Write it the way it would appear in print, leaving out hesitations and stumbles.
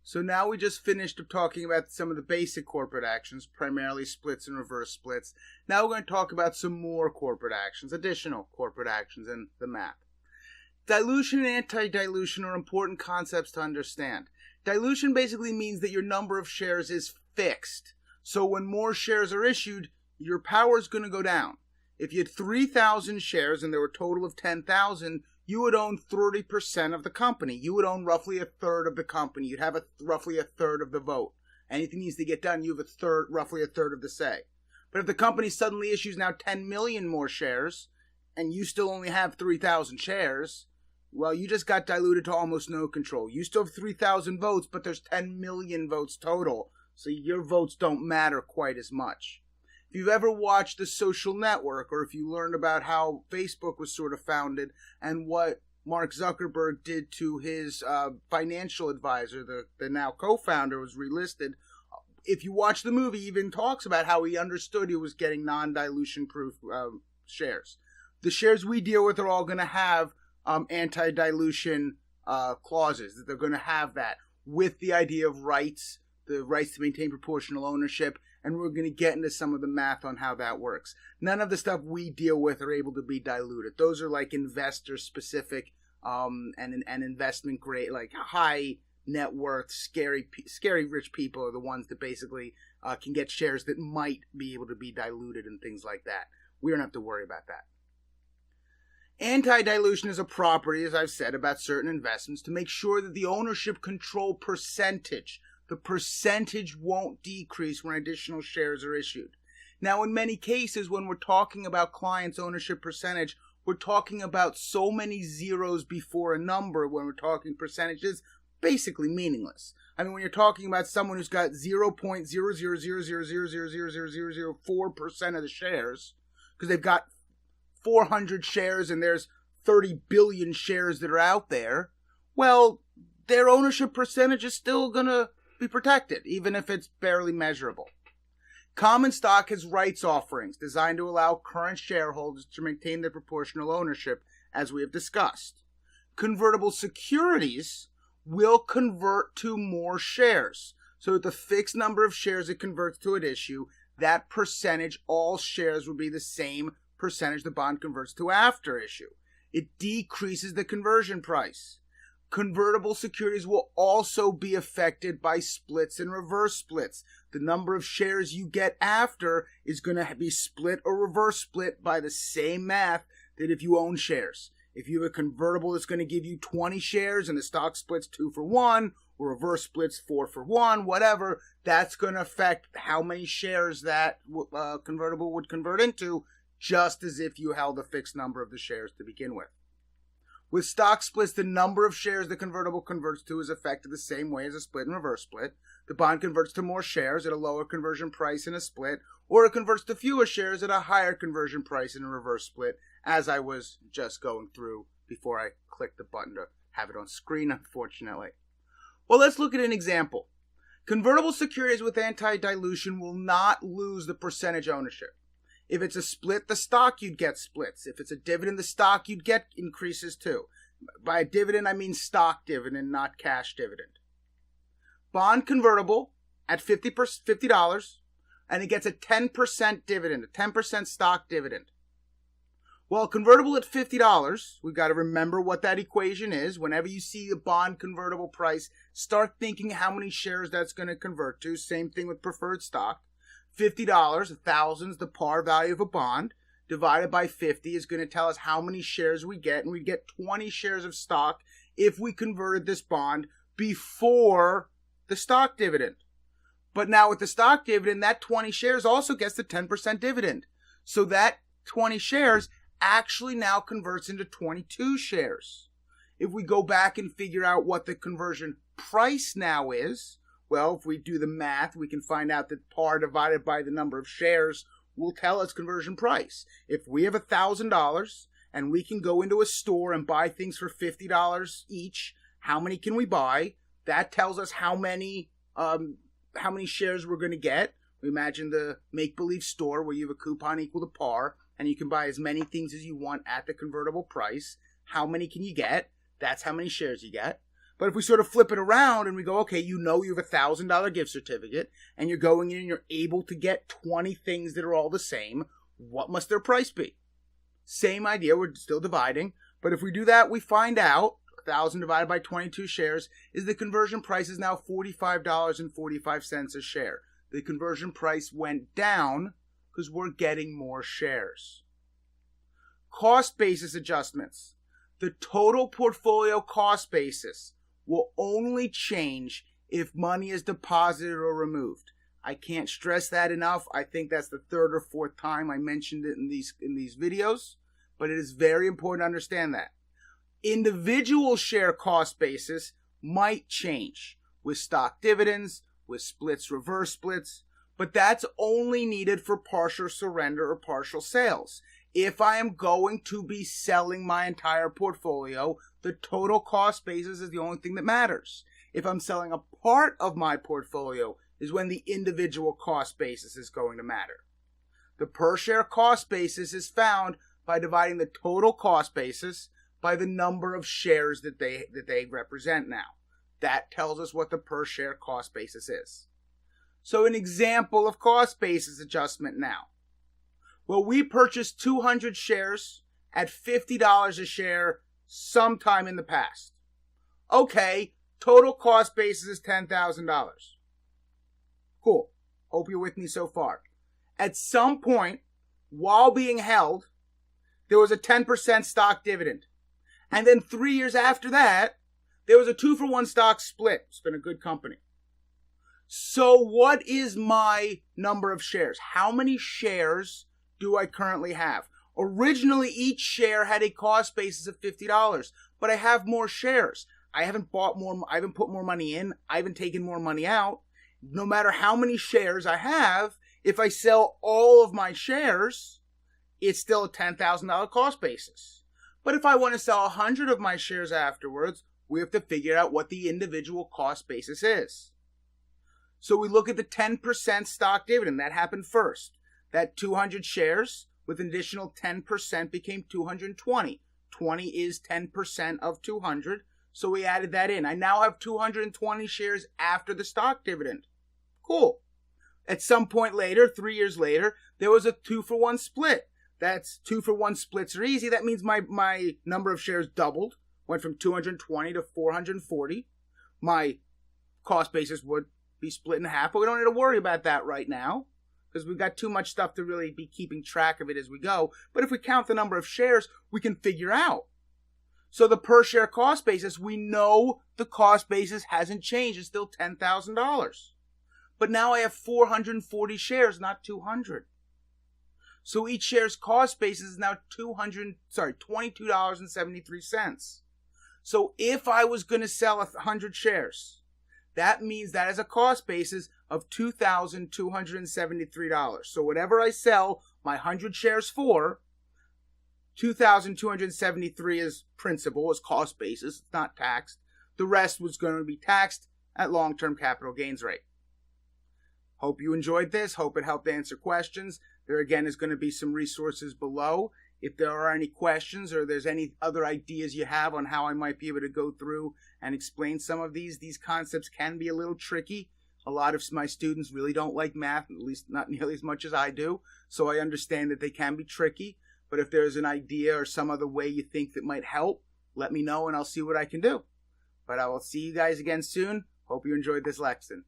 So now we just finished talking about some of the basic corporate actions, primarily splits and reverse splits. Now we're going to talk about some more corporate actions, additional corporate actions in the math. Dilution and anti-dilution are important concepts to understand. Dilution basically means that your number of shares is fixed. So when more shares are issued, your power is going to go down. If you had 3,000 shares and there were a total of 10,000, you would own 30% of the company. You would own roughly a third of the company. You'd have roughly a third of the vote. Anything needs to get done, you have roughly a third of the say. But if the company suddenly issues now 10 million more shares, and you still only have 3,000 shares, well, you just got diluted to almost no control. You still have 3,000 votes, but there's 10 million votes total, so your votes don't matter quite as much. If you've ever watched The Social Network, or if you learned about how Facebook was sort of founded and what Mark Zuckerberg did to his financial advisor, the now co-founder, was relisted. If you watch the movie, he even talks about how he understood he was getting non-dilution proof shares. The shares we deal with are all going to have anti-dilution clauses. They're going to have that with the idea of rights, the rights to maintain proportional ownership, and we're going to get into some of the math on how that works. None of the stuff we deal with are able to be diluted. Those are like investor-specific and investment grade, like high net worth, scary rich people are the ones that basically can get shares that might be able to be diluted and things like that. We don't have to worry about that. Anti-dilution is a property, as I've said, about certain investments to make sure that the ownership control percentage, the percentage won't decrease when additional shares are issued. Now, in many cases, when we're talking about clients' ownership percentage, we're talking about so many zeros before a number when we're talking percentages, basically meaningless. I mean, when you're talking about someone who's got 0.000000004% of the shares, because they've got 400 shares and there's 30 billion shares that are out there, well, their ownership percentage is still going to be protected, even if it's barely measurable. Common stock has rights offerings designed to allow current shareholders to maintain their proportional ownership, as we have discussed. Convertible securities will convert to more shares. So at the fixed number of shares it converts to at issue, that percentage, all shares will be the same percentage the bond converts to after issue. It decreases the conversion price. Convertible securities will also be affected by splits and reverse splits. The number of shares you get after is going to be split or reverse split by the same math that if you own shares. If you have a convertible that's going to give you 20 shares and the stock splits 2 for 1, or reverse splits 4 for 1, whatever, that's going to affect how many shares that convertible would convert into, just as if you held a fixed number of the shares to begin with. With stock splits, the number of shares the convertible converts to is affected the same way as a split and reverse split. The bond converts to more shares at a lower conversion price in a split, or it converts to fewer shares at a higher conversion price in a reverse split, as I was just going through before I clicked the button to have it on screen, unfortunately. Well, let's look at an example. Convertible securities with anti-dilution will not lose the percentage ownership. If it's a split, the stock you'd get splits. If it's a dividend, the stock you'd get increases too. By a dividend, I mean stock dividend, not cash dividend. Bond convertible at $50, and it gets a 10% dividend, a 10% stock dividend. Well, convertible at $50, we've got to remember what that equation is. Whenever you see the bond convertible price, start thinking how many shares that's going to convert to. Same thing with preferred stock. $50, 1,000 is the par value of a bond, divided by 50 is going to tell us how many shares we get, and we get 20 shares of stock if we converted this bond before the stock dividend. But now with the stock dividend, that 20 shares also gets the 10% dividend. So that 20 shares actually now converts into 22 shares. If we go back and figure out what the conversion price now is, well, if we do the math, we can find out that par divided by the number of shares will tell us conversion price. If we have $1,000 and we can go into a store and buy things for $50 each, how many can we buy? That tells us how many shares we're going to get. We imagine the make-believe store where you have a coupon equal to par, and you can buy as many things as you want at the convertible price. How many can you get? That's how many shares you get. But if we sort of flip it around and we go, okay, you have a $1,000 gift certificate and you're going in and you're able to get 20 things that are all the same, what must their price be? Same idea, we're still dividing. But if we do that, we find out 1,000 divided by 22 shares is the conversion price is now $45.45 a share. The conversion price went down because we're getting more shares. Cost basis adjustments. The total portfolio cost basis will only change if money is deposited or removed. I can't stress that enough. I think that's the third or fourth time I mentioned it in these videos, but it is very important to understand that. Individual share cost basis might change with stock dividends, with splits, reverse splits, but that's only needed for partial surrender or partial sales. If I am going to be selling my entire portfolio, the total cost basis is the only thing that matters. If I'm selling a part of my portfolio is when the individual cost basis is going to matter. The per share cost basis is found by dividing the total cost basis by the number of shares that they represent now. That tells us what the per share cost basis is. So an example of cost basis adjustment now. Well, we purchased 200 shares at $50 a share sometime in the past. Okay, total cost basis is $10,000. Cool. Hope you're with me so far. At some point, while being held, there was a 10% stock dividend. And then 3 years after that, there was a 2-for-1 stock split. It's been a good company. So what is my number of shares? How many shares do I currently have? Originally, each share had a cost basis of $50, but I have more shares. I haven't put more money in. I haven't taken more money out. No matter how many shares I have, if I sell all of my shares, it's still a $10,000 cost basis. But if I want to sell 100 of my shares afterwards, we have to figure out what the individual cost basis is. So we look at the 10% stock dividend. That happened first. That 200 shares with an additional 10% became 220. 20 is 10% of 200, so we added that in. I now have 220 shares after the stock dividend. Cool. At some point later, 3 years later, there was a 2-for-1 split. That's 2-for-1 splits are easy. That means my number of shares doubled, went from 220 to 440. My cost basis would be split in half, but we don't need to worry about that right now because we've got too much stuff to really be keeping track of it as we go. But if we count the number of shares, we can figure out. So the per share cost basis, we know the cost basis hasn't changed. It's still $10,000. But now I have 440 shares, not 200. So each share's cost basis is now $22.73. So if I was going to sell 100 shares, that means that is a cost basis of $2,273. So whatever I sell my 100 shares for, $2,273 is principal, is cost basis. It's not taxed. The rest was going to be taxed at long-term capital gains rate. Hope you enjoyed this. Hope it helped answer questions. There again is going to be some resources below. If there are any questions or there's any other ideas you have on how I might be able to go through and explain some of these concepts can be a little tricky. A lot of my students really don't like math, at least not nearly as much as I do. So I understand that they can be tricky. But if there's an idea or some other way you think that might help, let me know and I'll see what I can do. But I will see you guys again soon. Hope you enjoyed this lesson.